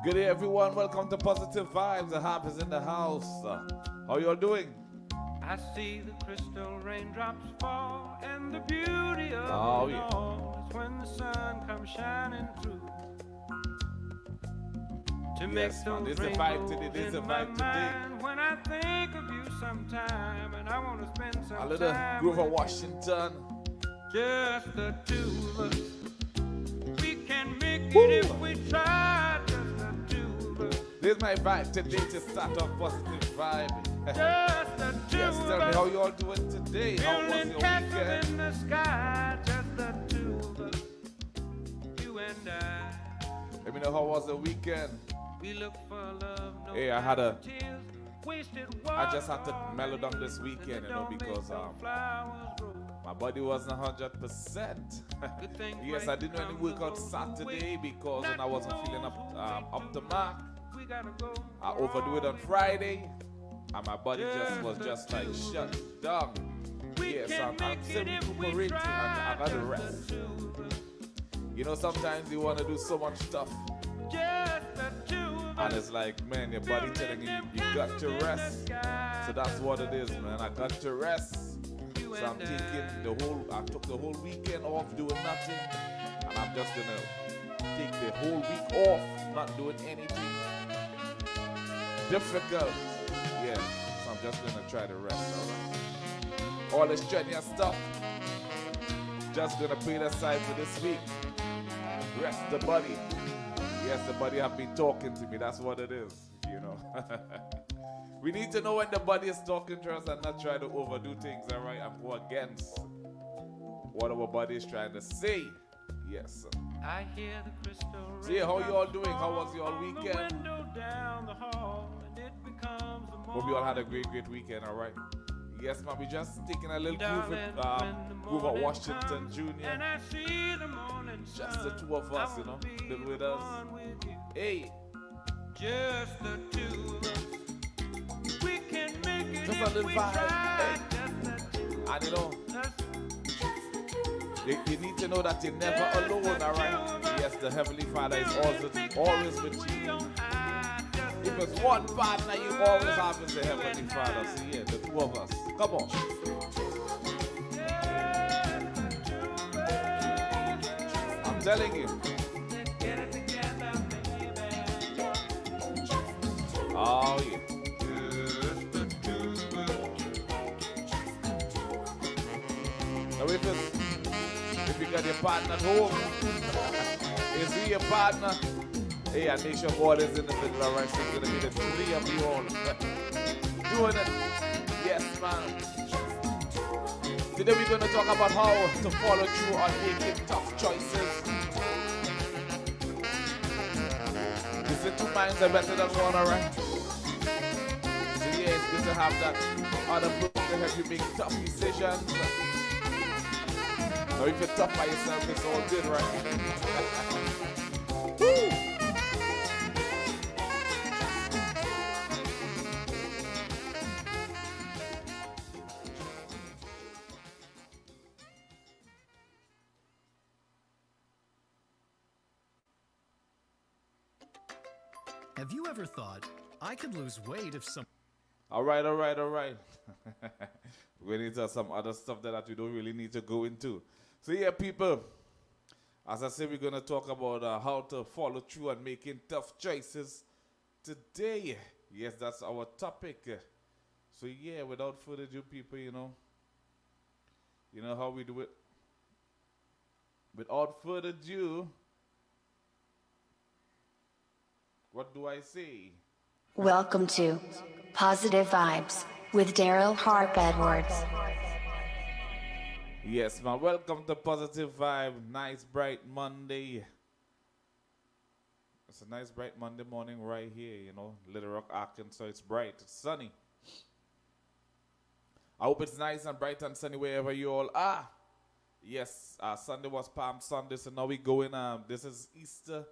Good day, everyone. Welcome to Positive Vibes. The Harp is in the house. How y'all doing? I see the crystal raindrops fall, and the beauty of it all is when the sun comes shining through. To make those rainbows in my mind when I think of you sometime, and I want to spend some time. A little Groove of Washington. Just the two of us. We can make it if we try. Just the two of us. This is my vibe today to start off Positive Vibe. Just the two yes, tell me how you all doing today. How was your weekend? In the sky, just the two of us, you and I. Let me know how was the weekend. We look for love, no hey, I just had to water, mellow down this weekend, you know, because my body wasn't 100%. Yes, I didn't really work out Saturday because when I wasn't feeling up to mark. I overdo it on Friday, and my body was just like shut down. Yes, I'm still recuperating, and I gotta rest. You know, sometimes you want to do so much stuff, and it's like, man, your body telling you got to rest. So that's what it is, man. I got to rest. So I'm taking I took the whole weekend off doing nothing, and I'm just gonna take the whole week off, not doing anything difficult. Yeah, so I'm just gonna try to rest, alright? All this strenuous stuff, just gonna put it aside for this week. Rest the body. Yes, the body have been talking to me, that's what it is, you know. We need to know when the body is talking to us and not try to overdo things, alright? I'm going against what our body is trying to say. Yes. I hear the crystal. So yeah, how you all doing? How was your weekend? Hope you all had a great weekend, alright? Yes, man, we just taking a little groove of Washington Jr. Just the two of us, you know, live with us. Hey. Just the two of us. We can make it just a little vibe. Hey. And you know, you need to know that you're never alone, alright? Yes, the Heavenly Father is always with you. If it's one partner you always have is the Heavenly Father. So yeah, the two of us. Come on. I'm telling you. Oh yeah. Now if you got your partner at home, is he your partner? Hey, I make sure God is in the middle, alright? So it's gonna be the three of you all doing it. Yes, man. Today we're gonna talk about how to follow through on making tough choices. You see, two minds are better than one, alright? So yeah, it's good to have that other person to help you make tough decisions. Now if you're tough by yourself, it's all good, right? Woo! Have you ever thought, I could lose weight if some... All right. We need to have some other stuff that we don't really need to go into. So yeah, people, as I said, we're going to talk about how to follow through and making tough choices today. Yes, that's our topic. So yeah, without further ado, people, you know how we do it. Without further ado, what do I say? Welcome to Positive Vibes with Daryl Harp Edwards. Yes, man. Welcome to Positive Vibe. Nice, bright Monday. It's a nice, bright Monday morning right here, you know. Little Rock, Arkansas. It's bright. It's sunny. I hope it's nice and bright and sunny wherever you all are. Yes, Sunday was Palm Sunday, so now we going. This is Easter.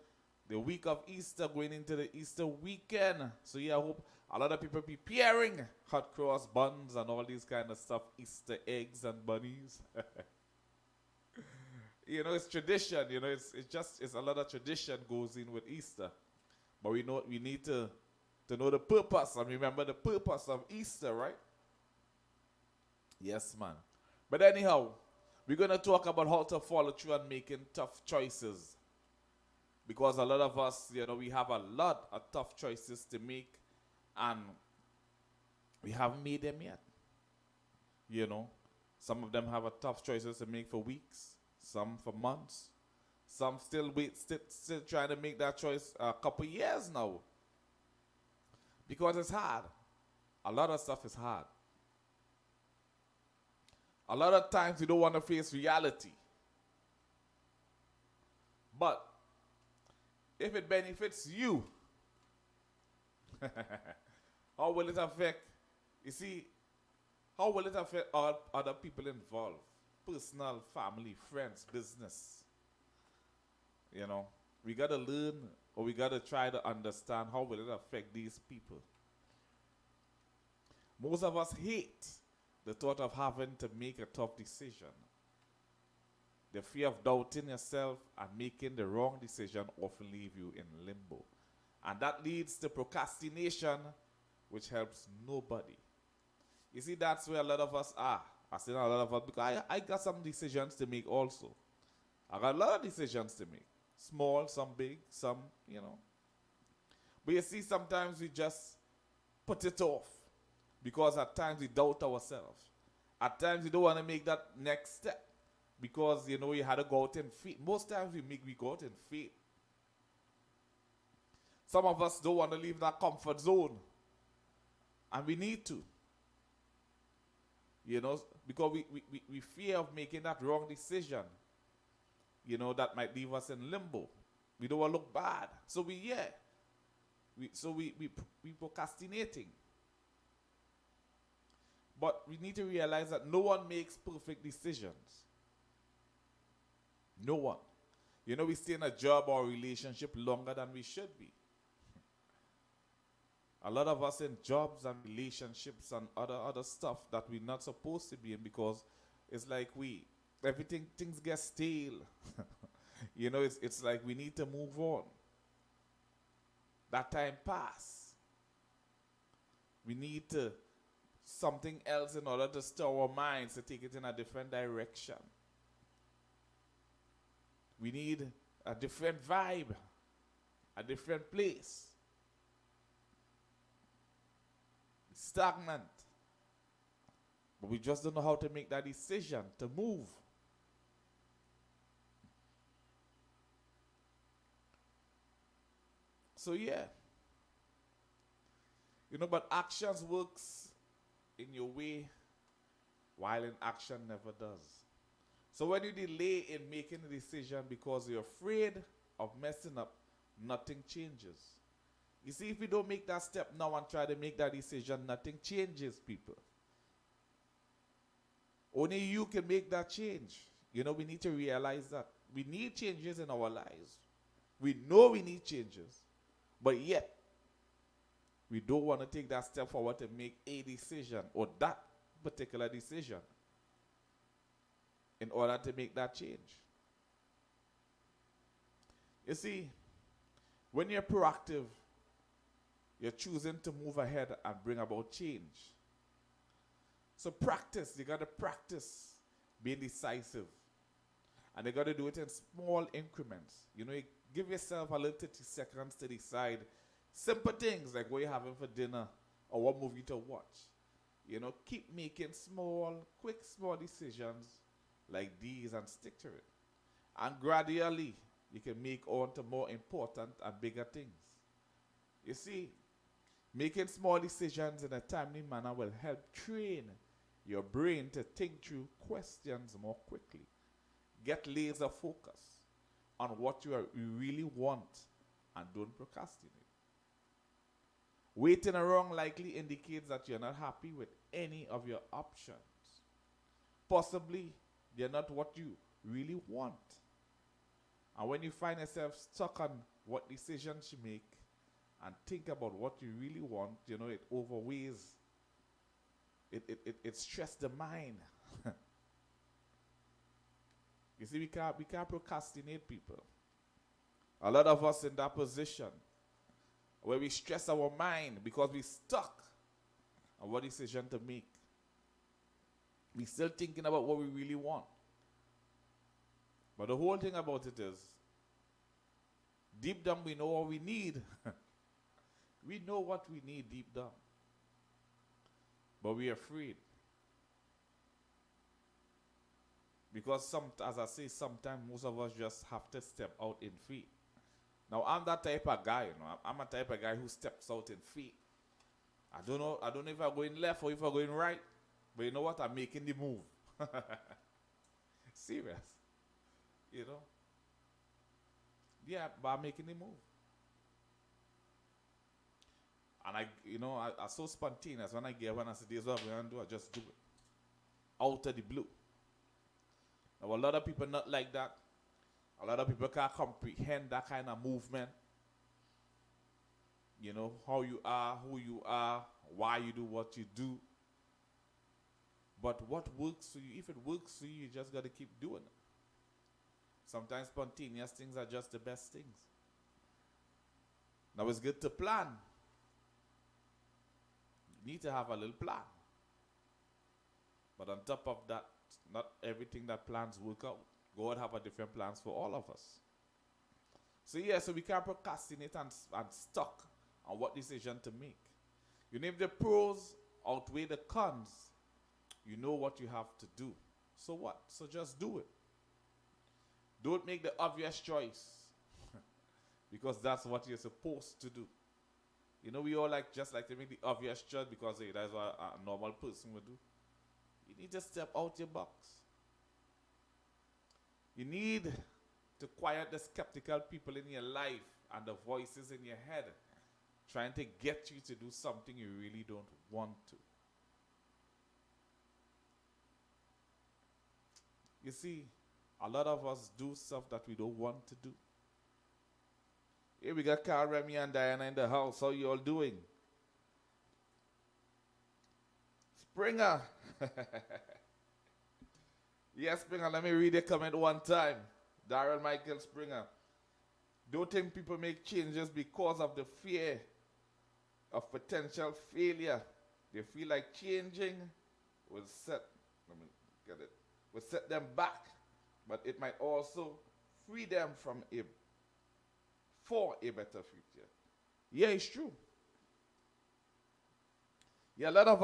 The week of Easter, going into the Easter weekend. So yeah, I hope a lot of people preparing hot cross buns and all these kind of stuff, Easter eggs and bunnies. You know, it's tradition. You know, it's a lot of tradition goes in with Easter. But we need to know the purpose and remember the purpose of Easter, right? Yes, man. But anyhow, we're going to talk about how to follow through and making tough choices. Because a lot of us, we have a lot of tough choices to make and we haven't made them yet. Some of them have a tough choices to make for weeks, some for months, some still trying to make that choice a couple years now. Because it's hard. A lot of stuff is hard. A lot of times we don't want to face reality. But if it benefits you, how will it affect? You see, how will it affect other people involved? Personal, family, friends, business. We got to learn or we got to try to understand how will it affect these people. Most of us hate the thought of having to make a tough decision. The fear of doubting yourself and making the wrong decision often leave you in limbo. And that leads to procrastination, which helps nobody. You see, that's where a lot of us are. I say a lot of us because I got some decisions to make also. I got a lot of decisions to make. Small, some big, some. But you see, sometimes we just put it off. Because at times we doubt ourselves. At times we don't want to make that next step. Because, you had to go out in faith. Most times we go out in faith. Some of us don't want to leave that comfort zone. And we need to. Because we fear of making that wrong decision. That might leave us in limbo. We don't want to look bad. So we procrastinating. But we need to realize that no one makes perfect decisions. No one. We stay in a job or relationship longer than we should be. A lot of us in jobs and relationships and other stuff that we're not supposed to be in because it's like things get stale. It's like we need to move on. That time pass. We need something else in order to stir our minds to take it in a different direction. We need a different vibe, a different place. Stagnant. But we just don't know how to make that decision to move. So but actions works in your way while inaction never does. So when you delay in making a decision because you're afraid of messing up, nothing changes. You see, if you don't make that step now and try to make that decision, nothing changes, people. Only you can make that change. We need to realize that. We need changes in our lives. We know we need changes. But yet, we don't want to take that step forward to make a decision or that particular decision in order to make that change. You see, when you're proactive, you're choosing to move ahead and bring about change. So you got to practice being decisive. And you got to do it in small increments. You give yourself a little 30 seconds to decide simple things like what you're having for dinner or what movie to watch. Keep making quick decisions like these and stick to it. And gradually, you can make on to more important and bigger things. You see, making small decisions in a timely manner will help train your brain to think through questions more quickly. Get laser focus on what you really want and don't procrastinate. Waiting around likely indicates that you're not happy with any of your options. Possibly, they're not what you really want. And when you find yourself stuck on what decisions you make and think about what you really want, it overweighs. It stresses the mind. You see, we can't procrastinate, people. A lot of us in that position, where we stress our mind because we stuck on what decision to make. We still thinking about what we really want. But the whole thing about it is, deep down we know what we need. We know what we need deep down. But we're afraid. Because as I say, sometimes most of us just have to step out in faith. Now I'm that type of guy, you know. I'm a type of guy who steps out in faith. I don't know if I'm going left or if I'm going right. But you know what? I'm making the move. Serious. You know? Yeah, but I'm making the move. And I'm so spontaneous. When I get when I say this is what I'm going to do, I just do it. Out of the blue. Now, a lot of people not like that. A lot of people can't comprehend that kind of movement. You know, how you are, who you are, why you do what you do. But what works for you, if it works for you, you just got to keep doing it. Sometimes spontaneous things are just the best things. Now, it's good to plan. You need to have a little plan. But on top of that, not everything that plans work out. God have a different plans for all of us. So so we can't procrastinate and stuck on what decision to make. You know, if the pros outweigh the cons, you know what you have to do. So what? So just do it. Don't make the obvious choice. Because that's what you're supposed to do. You know, we all just like to make the obvious choice because that's what a normal person would do. You need to step out your box. You need to quiet the skeptical people in your life and the voices in your head trying to get you to do something you really don't want to. You see, a lot of us do stuff that we don't want to do. Here we got Carl, Remy, and Diana in the house. How you all doing? Springer. Yes, Springer, let me read a comment one time. Darren Michael Springer. Don't think people make changes because of the fear of potential failure. They feel like changing will set them back, but it might also free them for a better future. Yeah, it's true. Yeah, a lot of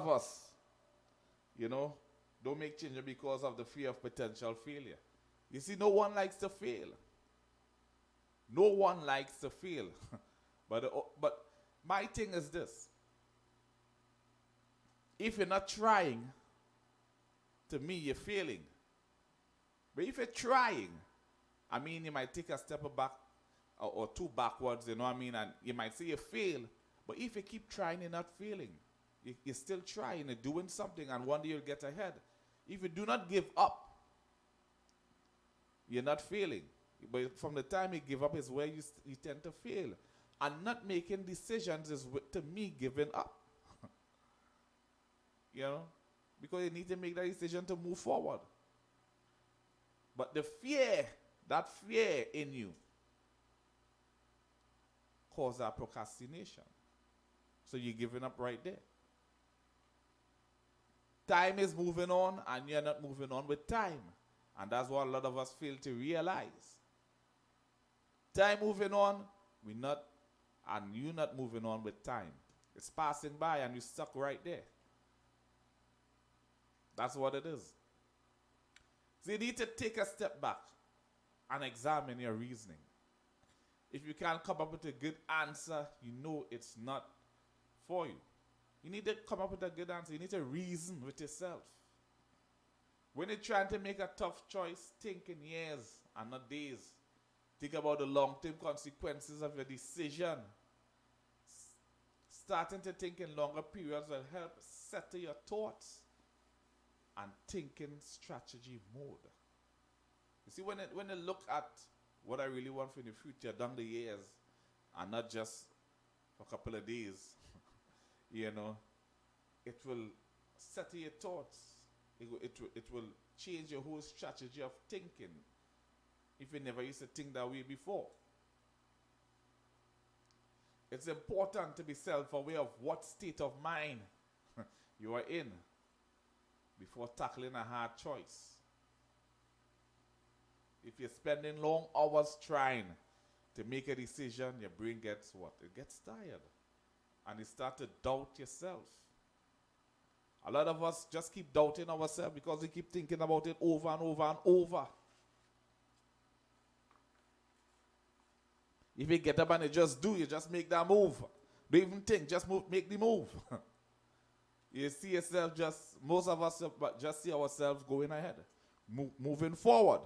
us, you know, don't make changes because of the fear of potential failure. You see, no one likes to fail. No one likes to fail. But my thing is this. If you're not trying, to me, you're failing. But if you're trying, I mean, you might take a step back or two backwards, you know what I mean? And you might say you fail. But if you keep trying, you're not failing. You're still trying, you're doing something, and one day you'll get ahead. If you do not give up, you're not failing. But from the time you give up is where you tend to fail. And not making decisions is, to me, giving up. You know? Because you need to make that decision to move forward. But the fear, that fear in you, causes that procrastination. So you're giving up right there. Time is moving on and you're not moving on with time. And that's what a lot of us fail to realize. Time moving on, you're not moving on with time. It's passing by and you're stuck right there. That's what it is. So you need to take a step back and examine your reasoning. If you can't come up with a good answer, you know it's not for you. You need to come up with a good answer. You need to reason with yourself. When you're trying to make a tough choice, think in years and not days. Think about the long-term consequences of your decision. Starting to think in longer periods will help settle your thoughts and think in strategy mode. You see, when you look at what I really want for the future down the years and not just for a couple of days, you know, it will settle your thoughts. It will change your whole strategy of thinking if you never used to think that way before. It's important to be self-aware of what state of mind you are in before tackling a hard choice. If you're spending long hours trying to make a decision, your brain gets what? It gets tired. And you start to doubt yourself. A lot of us just keep doubting ourselves because we keep thinking about it over and over and over. If you get up and you just do, you just make that move. Don't even think, just move, make the move. You see yourself most of us just see ourselves going ahead, moving forward.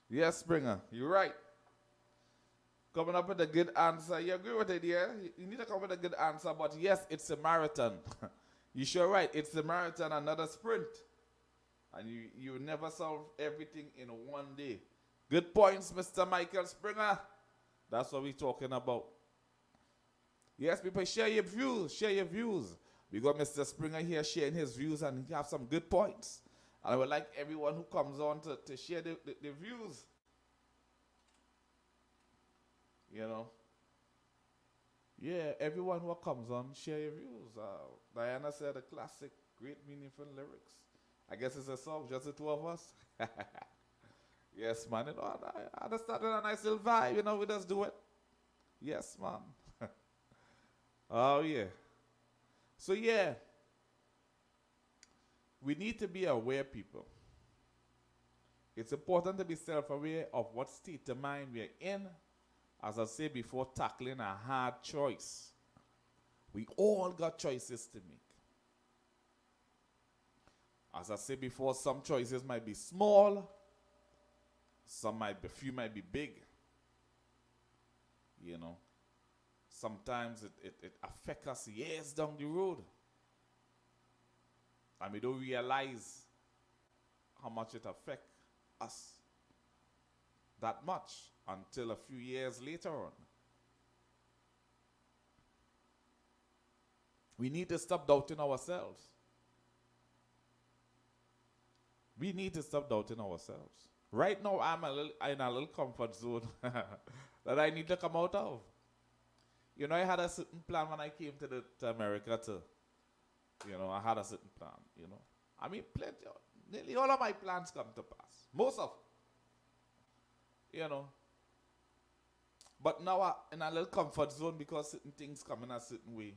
Yes, Springer, you're right. Coming up with a good answer. You agree with it, yeah? You need to come with a good answer, but yes, it's a marathon. You're sure right. It's a marathon, another sprint. And you never solve everything in one day. Good points, Mr. Michael Springer. That's what we're talking about. Yes, people, share your views. Share your views. We got Mr. Springer here sharing his views, and he have some good points. And I would like everyone who comes on to share the views. You know. Yeah, everyone who comes on, share your views. Diana said a classic, great meaningful lyrics. I guess it's a song, just the two of us. Yes, man. You know, I understand a nice little vibe, you know, we just do it. Yes, man. Oh, yeah. So, yeah. We need to be aware, people. It's important to be self-aware of what state of mind we're in, as I said before, tackling a hard choice. We all got choices to make. As I said before, some choices might be small, few might be big. You know, sometimes it affects us years down the road. And we don't realize how much it affects us that much until a few years later on. We need to stop doubting ourselves. We need to stop doubting ourselves. Right now, I'm in a little comfort zone that I need to come out of. You know, I had a certain plan when I came to America too. You know, I had a certain plan, you know. I mean, nearly all of my plans come to pass. Most of them. You know. But now I'm in a little comfort zone because certain things come in a certain way.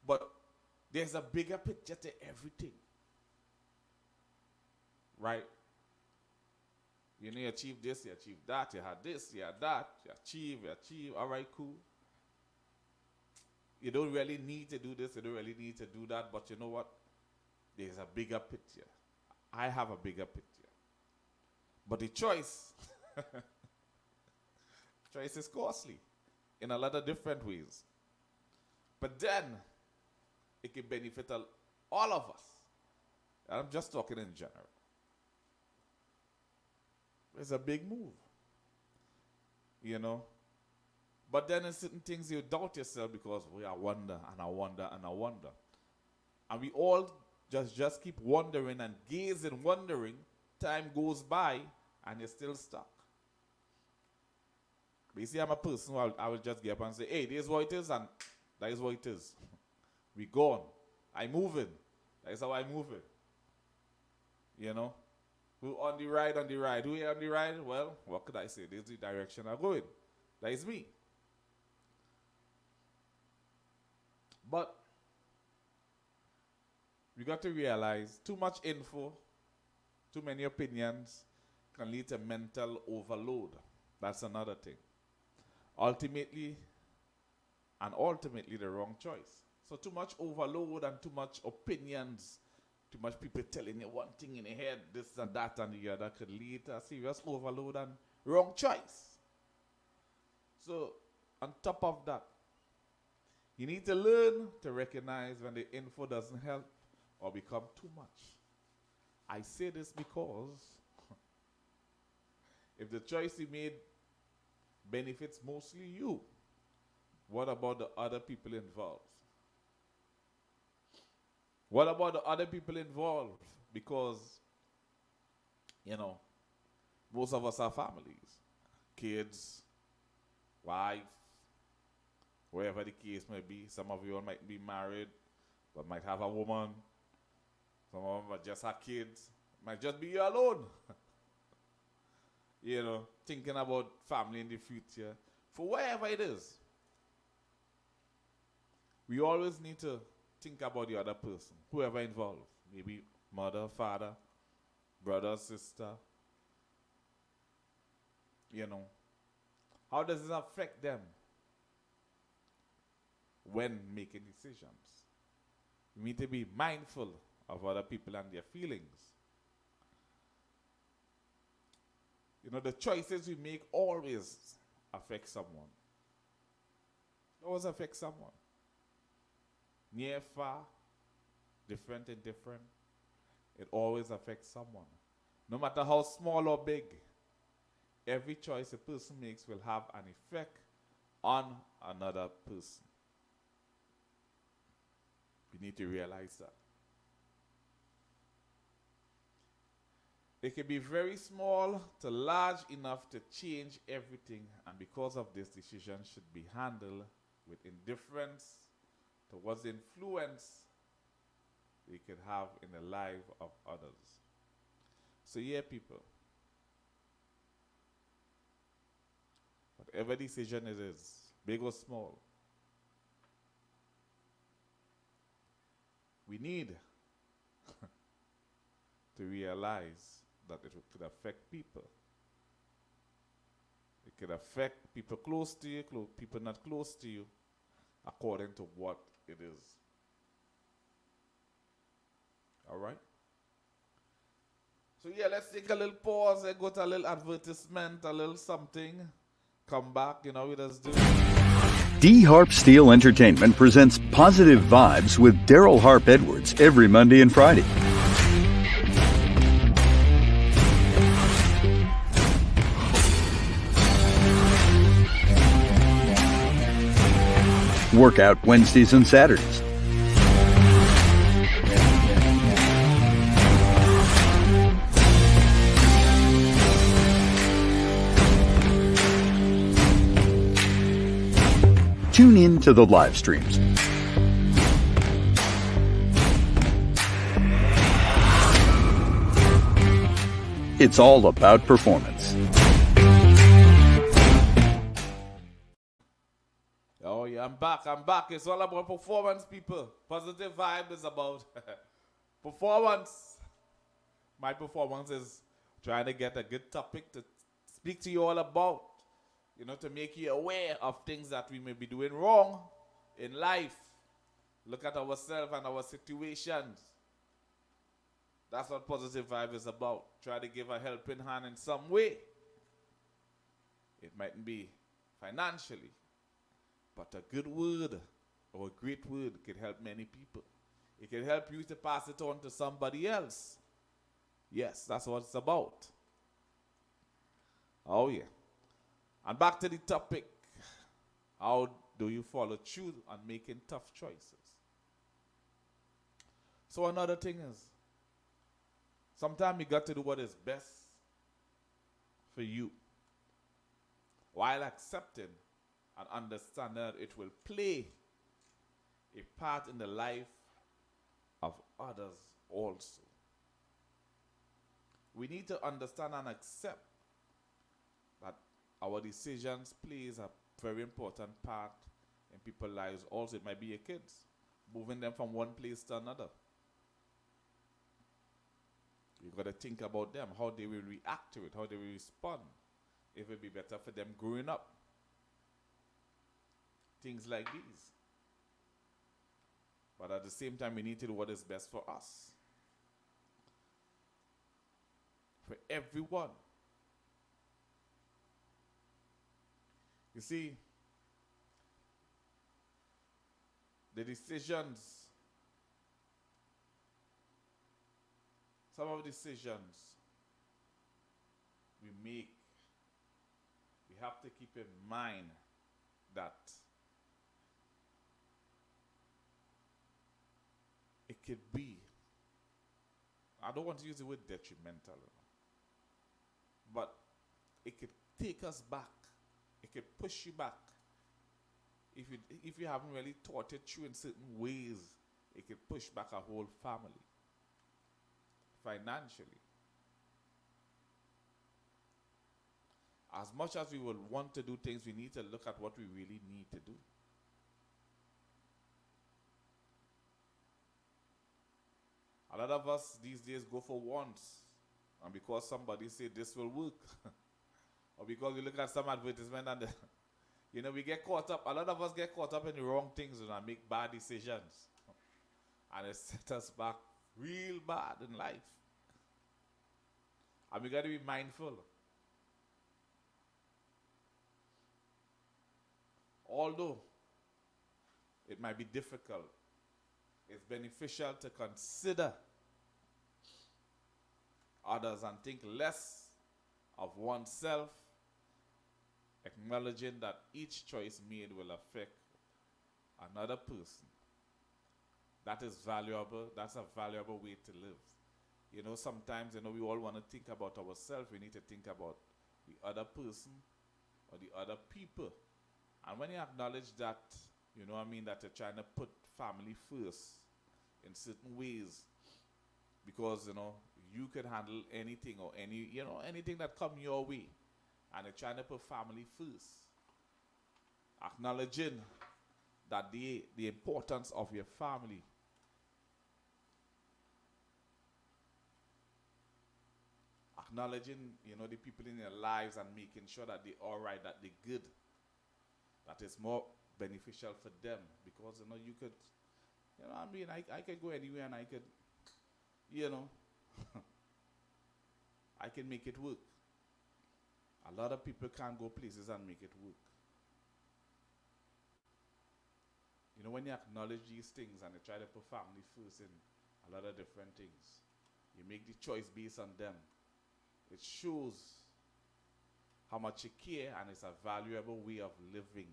But there's a bigger picture to everything. Right? You know, you achieve this, you achieve that, you had this, you had that, you achieve, all right, cool. You don't really need to do this, you don't really need to do that, but you know what? There's a bigger picture. I have a bigger picture. But the choice is costly in a lot of different ways. But then, it can benefit all of us. And I'm just talking in general. It's a big move. You know? But then in certain things you doubt yourself because I wonder and I wonder and I wonder. And we all just keep wondering and gazing, wondering. Time goes by and you're still stuck. But you see, I'm a person who I will just get up and say, hey, this is what it is and that is what it is. We gone. I'm moving. That is how I'm moving. You know? Who on the ride? Who here on the ride? Well, what could I say? This is the direction I'm going. That is me. But we got to realize too much info, too many opinions can lead to mental overload. That's another thing. Ultimately the wrong choice. So too much overload and too much opinions, too much people telling you one thing in your head, this and that and the other could lead to a serious overload and wrong choice. So on top of that, you need to learn to recognize when the info doesn't help or become too much. I say this because if the choice you made benefits mostly you, what about the other people involved? What about the other people involved? Because, most of us have families, kids, wife, wherever the case may be. Some of you all might be married, but might have a woman. Some of them might just have kids. Might just be you alone. Thinking about family in the future. For wherever it is, we always need to think about the other person, whoever involved. Maybe mother, father, brother, sister. How does this affect them when making decisions? We need to be mindful of other people and their feelings. The choices we make always affect someone. Always affect someone. Near, far, different and different. It always affects someone. No matter how small or big, every choice a person makes will have an effect on another person. We need to realize that. It can be very small to large enough to change everything, and because of this, decision should be handled with indifference towards the influence they can have in the life of others. So yeah, people, whatever decision it is, big or small, we need to realize that it could affect people. It could affect people close to you, people not close to you, according to what it is. All right? So yeah, let's take a little pause and go to a little advertisement, a little something. Come back, we just do. D Harp Steel Entertainment presents Positive Vibes with Daryl Harp Edwards every Monday and Friday. Workout Wednesdays and Saturdays. Tune in to the live streams. It's all about performance. Oh yeah, I'm back. It's all about performance, people. Positive Vibe is about performance. My performance is trying to get a good topic to speak to you all about. To make you aware of things that we may be doing wrong in life. Look at ourselves and our situations. That's what Positive Vibe is about. Try to give a helping hand in some way. It mightn't be financially, but a good word or a great word can help many people. It can help you to pass it on to somebody else. Yes, that's what it's about. Oh yeah. And back to the topic. How do you follow through on making tough choices? So another thing is, sometimes you got to do what is best for you, while accepting and understanding that it will play a part in the life of others also. We need to understand and accept that our decisions plays a very important part in people's lives also. It might be your kids, moving them from one place to another. You've got to think about them, how they will react to it, how they will respond, if it will be better for them growing up. Things like these. But at the same time, we need to do what is best for us. For everyone. You see, the decisions, some of the decisions we make, we have to keep in mind that it could be, I don't want to use the word detrimental, but it could take us back. It could push you back. If you haven't really taught it through in certain ways, it could push back a whole family financially. As much as we will want to do things, we need to look at what we really need to do. A lot of us these days go for wants, and because somebody said this will work, or because we look at some advertisement and we get caught up. A lot of us get caught up in the wrong things and make bad decisions, and it sets us back real bad in life. And we got to be mindful. Although it might be difficult, it's beneficial to consider others and think less of oneself, acknowledging that each choice made will affect another person. That is valuable. That's a valuable way to live. Sometimes, we all want to think about ourselves. We need to think about the other person or the other people. And when you acknowledge that, that you're trying to put family first in certain ways, because, you can handle anything or anything that come your way, and you're trying to put family first. Acknowledging that the importance of your family. Acknowledging, the people in your lives and making sure that they're all right, that they're good. That is more beneficial for them, because you could, I could go anywhere and I could, I can make it work. A lot of people can't go places and make it work. When you acknowledge these things and you try to put family first in a lot of different things, you make the choice based on them. It shows how much you care, and it's a valuable way of living.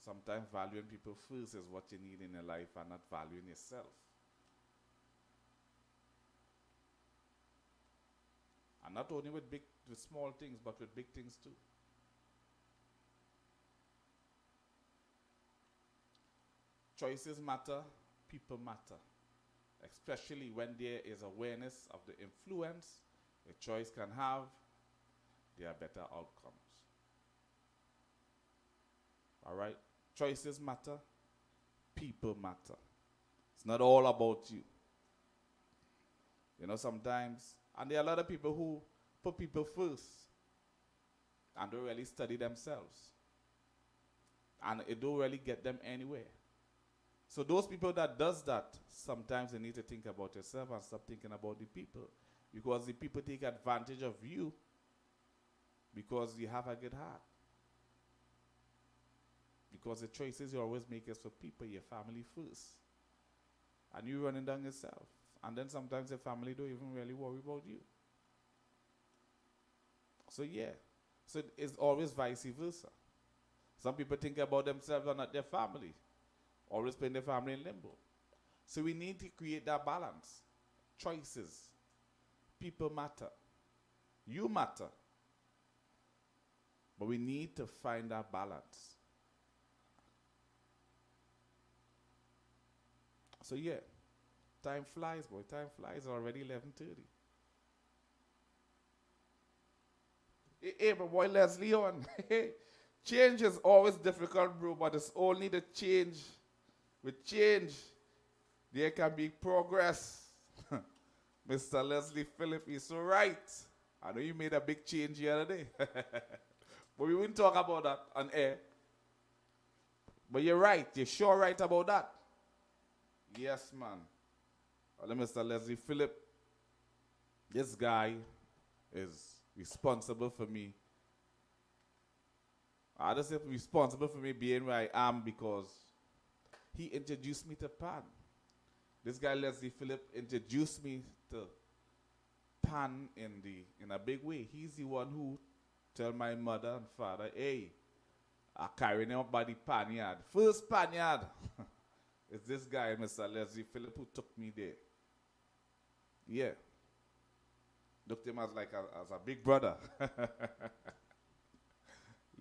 Sometimes valuing people first is what you need in your life, and not valuing yourself. And not only with small things, but with big things too. Choices matter, people matter. Especially when there is awareness of the influence a choice can have, there are better outcomes. All right? Choices matter, people matter. It's not all about you. Sometimes, and there are a lot of people who put people first and don't really study themselves. And it don't really get them anywhere. So those people that does that, sometimes they need to think about yourself and stop thinking about the people. Because the people take advantage of you because you have a good heart. Because the choices you always make is for people, your family first. And you running down yourself. And then sometimes your family don't even really worry about you. So yeah. So it's always vice versa. Some people think about themselves and not their family. Always putting their family in limbo. So we need to create that balance. Choices. People matter. You matter. But we need to find that balance. So yeah. Time flies, boy. Time flies. Already 11:30. Hey, but boy, Leslie on. Change is always difficult, bro, but it's only the change. With change, there can be progress. Mr. Leslie Phillip is so right. I know you made a big change the other day. But we wouldn't talk about that on air. But you're right. You're sure right about that. Yes, man. Well, Mr. Leslie Phillip, this guy is responsible for me. I just say responsible for me being where I am because he introduced me to Pan. This guy, Leslie Phillip, introduced me to Pan in a big way. He's the one who tell my mother and father, hey, are carrying him up by the panyard. First panyard is this guy, Mr. Leslie Phillip, who took me there. Yeah. Looked him as like as a big brother.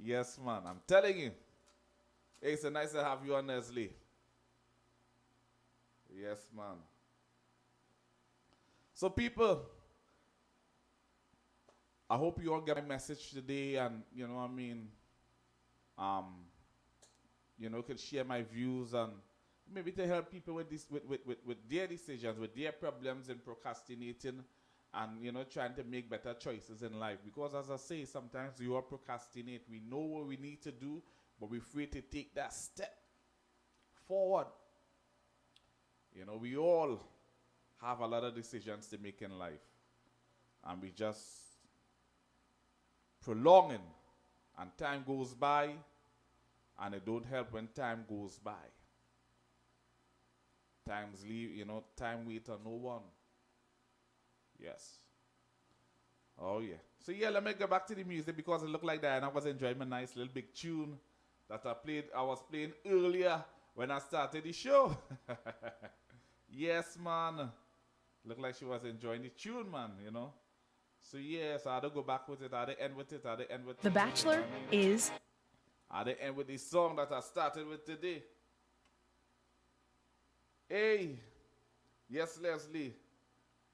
Yes, man. I'm telling you. Hey, it's nice to have you on, Leslie. Yes, man. So, people, I hope you all get my message today, and you know what I mean. You know, could share my views and maybe to help people with this, with their decisions, with their problems in procrastinating, and you know, trying to make better choices in life. Because as I say, sometimes we all procrastinate. We know what we need to do, but we're afraid to take that step forward. You know, we all have a lot of decisions to make in life, and we just prolonging, and time goes by, and it don't help when time goes by. Times leave, you know, time wait on no one. Yes. Oh yeah. So yeah, let me go back to the music because it looked like that, and I was enjoying my nice little big tune that I was playing earlier when I started the show. Yes, man. Looked like she was enjoying the tune, man, you know. So yes, I had to go back with it, I had to end with it, I had to end with it. The Bachelor is... I had to end with the song that I started with today. Hey. Yes, Leslie.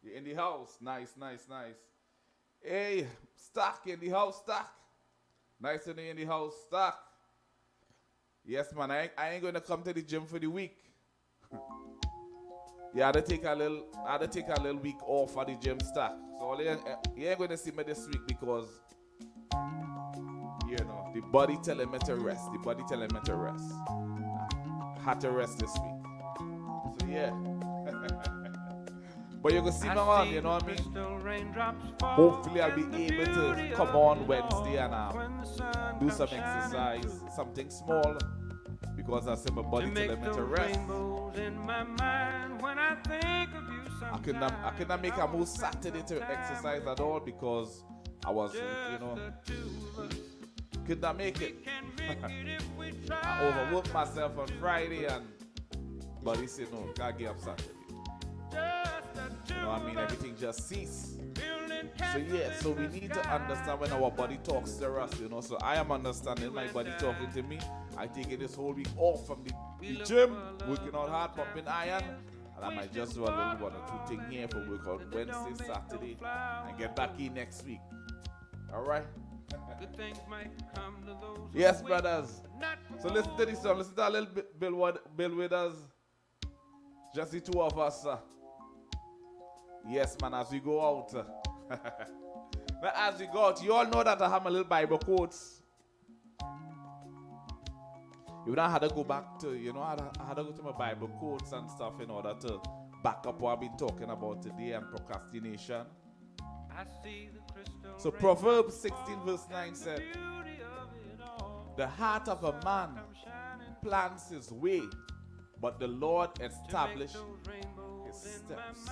You're in the house. Nice, nice, nice. Hey, Stack in the house, Stack. Nice to know you in the house, Stack. Yes, man, I ain't going to come to the gym for the week. Yeah, I had to take a little week off for the gym, Stack. So you ain't going to see me this week because, you know, the body telling me to rest. The body telling me to rest. I had to rest this week. So yeah. But you can see me on, you know what I mean? Hopefully I'll be able to come on Wednesday and do some exercise, something small, because I said my body telling me to rest. I could not make a move Saturday to exercise at all because I was, you know, could not make it. I overworked myself on Friday and body said no, can't get up Saturday. You know what I mean? Everything just ceased. So yeah, so we need to understand when our body talks to us, you know. So I am understanding my body talking to me. I take it this whole week off from the gym, working out hard, pumping iron. And I might just do a little 1 or 2 things here for work on Wednesday, Saturday, and get back in next week. Alright? Yes, brothers. So listen to this song. Listen to a little bit Bill with us. Just the two of us. Yes, man, as we go out. But as we go out, you all know that I have my little Bible quotes. You know, I had to go back to, you know, I had to go to my Bible quotes and stuff in order to back up what I've been talking about today and procrastination. So Proverbs 16 verse 9 said, the heart of a man plans his way, but the Lord establishes his steps.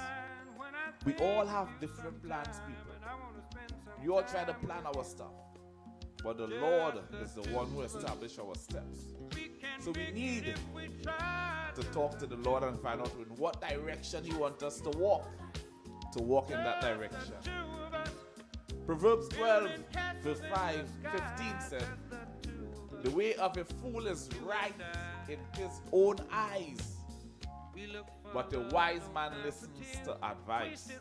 We all have different plans, people. We all try to plan our stuff, but the Lord is the one who established our steps. So we need to talk to the Lord and find out in what direction He wants us to walk in that direction. Proverbs 12 verse 15 said, the way of a fool is right in his own eyes, but the wise man listens to advice.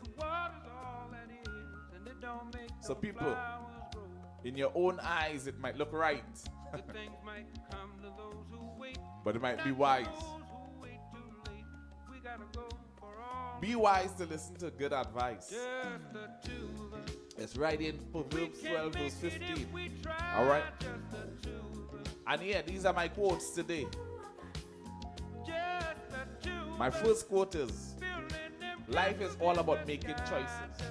So people, in your own eyes it might look right, but it might be wise. Be wise to listen to good advice. It's right in Proverbs 12 verse 15. Alright? And yeah, these are my quotes today. My first quote is, life is all about making choices.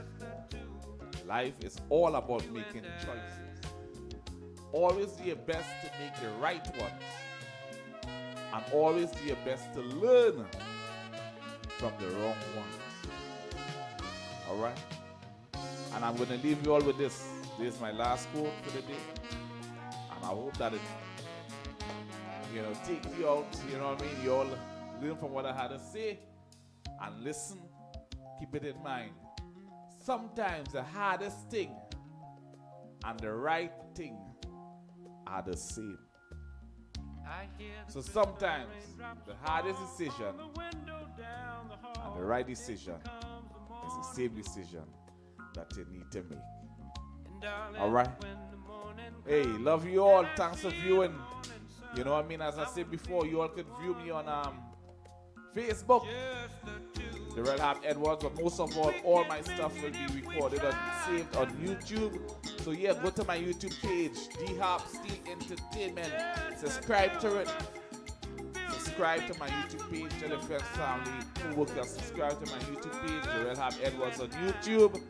Life is all about making choices. Always do your best to make the right ones. And always do your best to learn from the wrong ones. Alright? And I'm going to leave you all with this. This is my last quote for the day. And I hope that it you know, take you out, you know what I mean? You all learn from what I had to say and listen. Keep it in mind. Sometimes the hardest thing and the right thing are the same. So sometimes the hardest decision and the right decision is the same decision that you need to make. Alright? Hey, love you all. Thanks for viewing. You know what I mean? As I said before, you all could view me on Facebook, the Real Harp Edwards, but most of all my stuff will be recorded and saved on YouTube. So yeah, go to my YouTube page, D Harp Steel Entertainment. Subscribe to it. Subscribe to my YouTube page. Tell your friends, family, co-workers, subscribe to my YouTube page, the Real Harp Edwards on YouTube.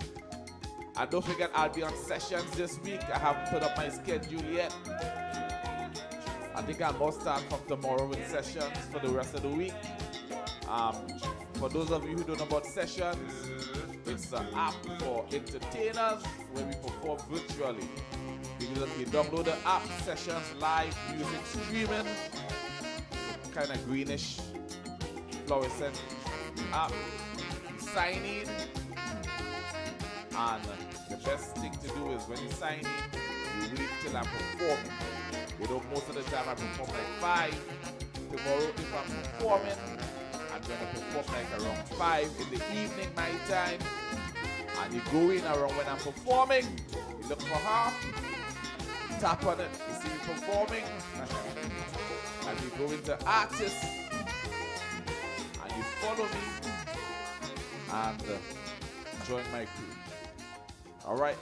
And don't forget, I'll be on sessions this week. I haven't put up my schedule yet. I think I must start from tomorrow with sessions for the rest of the week. For those of you who don't know about sessions, it's an app for entertainers where we perform virtually. You download the app, sessions, live music streaming, kind of greenish, fluorescent app. You sign in, and the best thing to do is when you sign in, you wait till I'm performing. You know, most of the time I perform like 5. Tomorrow, if I'm performing, I'm going to perform like around 5 in the evening, my time. And you go in around when I'm performing, you look for Harp, tap on it, you see me performing, and you go into artists, and you follow me, and join my crew. Alright?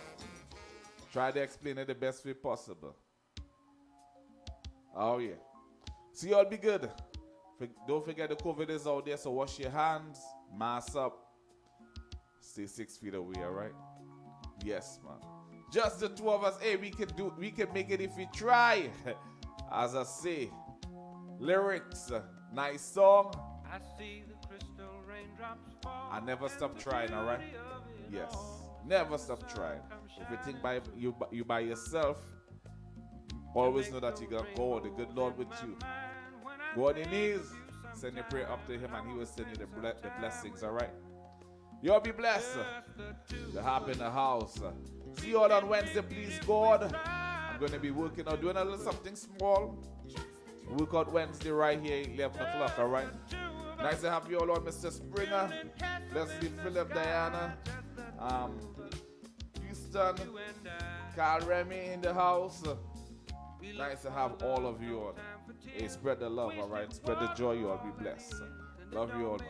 Try to explain it the best way possible. Oh yeah. So y'all be good. Don't forget the COVID is out there, so wash your hands, mask up, stay 6 feet away, alright? Yes, man. Just the two of us. Hey, we can make it if we try. As I say, lyrics, nice song. I see the crystal raindrops fall. I never stop trying, alright? Yes. Never stop trying. If you think by you by yourself, always know that you got God, the good Lord with you. Go on your knees, send your prayer up to him, and he will send you the blessings, alright? You all be blessed. The Harp in the house. See you all on Wednesday, please God. I'm going to be working out, doing a little something small. Workout Wednesday right here, 11 o'clock, alright? Nice to have you all on, Mr. Springer, Leslie, Philip, Diana, Houston, Carl Remy in the house. Nice to have all of you on. Hey, spread the love, alright? Spread the joy, you all be blessed. Love you all, man.